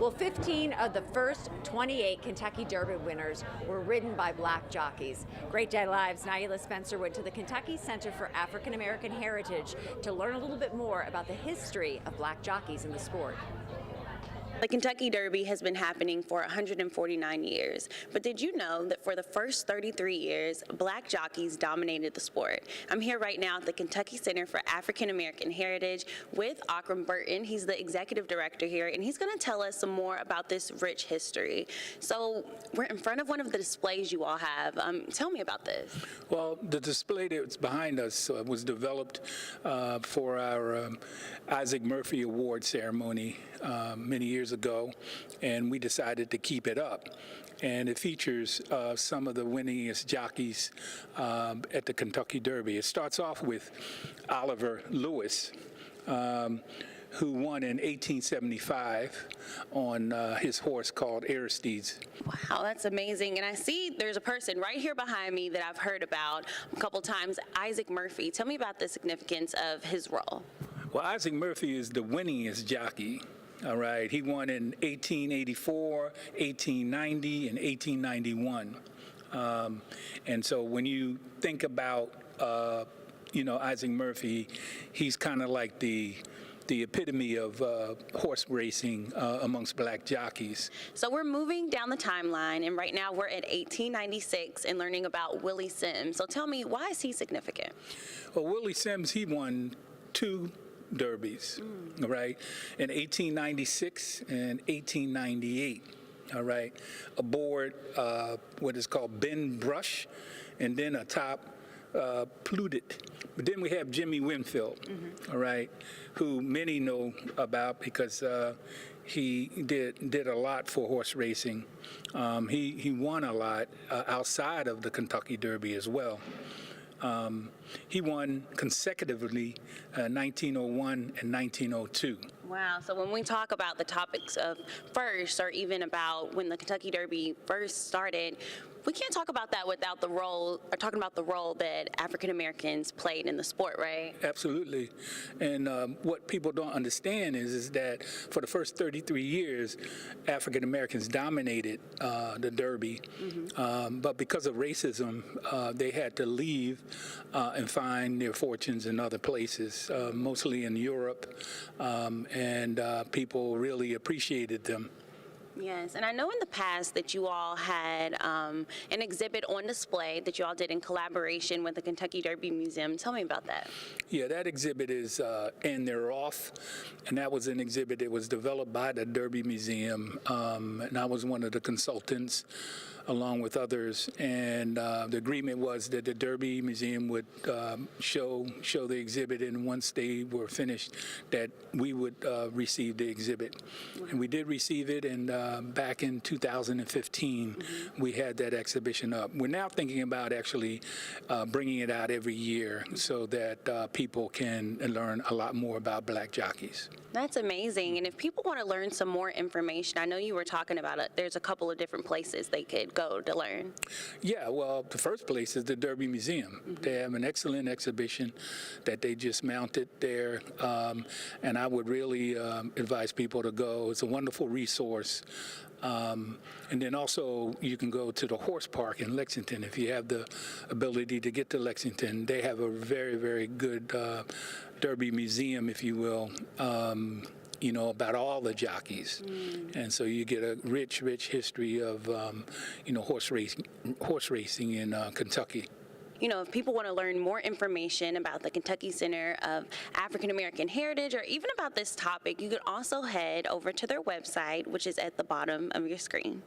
Well, 15 of the first 28 Kentucky Derby winners were ridden by black jockeys. Great Day Live's Naila Spencer went to the Kentucky Center for African American Heritage to learn a little bit more about the history of black jockeys in the sport. The Kentucky Derby has been happening for 149 years, but did you know that for the first 33 years, black jockeys dominated the sport? I'm here right now at the Kentucky Center for African American Heritage with Akram Burton. He's the executive director here, and he's going to tell us some more about this rich history. So we're in front of one of the displays you all have. Tell me about this. Well, the display that's behind us was developed for our Isaac Murphy Award ceremony many years ago, and we decided to keep it up. And it features some of the winningest jockeys at the Kentucky Derby. It starts off with Oliver Lewis, who won in 1875 on his horse called Aristides. Wow, that's amazing. And I see there's a person right here behind me that I've heard about a couple times, Isaac Murphy. Tell me about the significance of his role. Well, Isaac Murphy is the winningest jockey. All right, he won in 1884, 1890, and 1891. And so when you think about, Isaac Murphy, he's kind of like the epitome of horse racing amongst black jockeys. So we're moving down the timeline, and right now we're at 1896 and learning about Willie Sims. So tell me, why is he significant? Well, Willie Sims, he won two derbies, all right, in 1896 and 1898, all right, aboard what is called Ben Brush, and then atop Plutit. But then we have Jimmy Winfield, all right, who many know about because he did a lot for horse racing. He won a lot outside of the Kentucky Derby as well. He won consecutively 1901 and 1902. Wow, so when we talk about the topics of first, or even about when the Kentucky Derby first started, we can't talk about that without the role, or talking about the role that African Americans played in the sport, right? Absolutely. And what people don't understand is that for the first 33 years, African Americans dominated the Derby. But because of racism, they had to leave and find their fortunes in other places, mostly in Europe, and people really appreciated them. Yes, and I know in the past that you all had an exhibit on display that you all did in collaboration with the Kentucky Derby Museum. Tell me about that. Yeah, that exhibit is And They're Off, and that was an exhibit that was developed by the Derby Museum, and I was one of the consultants along with others, and the agreement was that the Derby Museum would show the exhibit, and once they were finished, that we would receive the exhibit. And we did receive it, and back in 2015, we had that exhibition up. We're now thinking about actually bringing it out every year so that people can learn a lot more about black jockeys. That's amazing. And if people want to learn some more information, I know you were talking about it. There's a couple of different places they could go to learn. Yeah, well, the first place is the Derby Museum. They have an excellent exhibition that they just mounted there, and I would really advise people to go. It's a wonderful resource. And then also you can go to the horse park in Lexington if you have the ability to get to Lexington. They have a very, very good Derby museum, if you will, about all the jockeys. And so you get a rich history of, horse racing in Kentucky. You know, if people want to learn more information about the Kentucky Center of African American Heritage, or even about this topic, you can also head over to their website, which is at the bottom of your screen.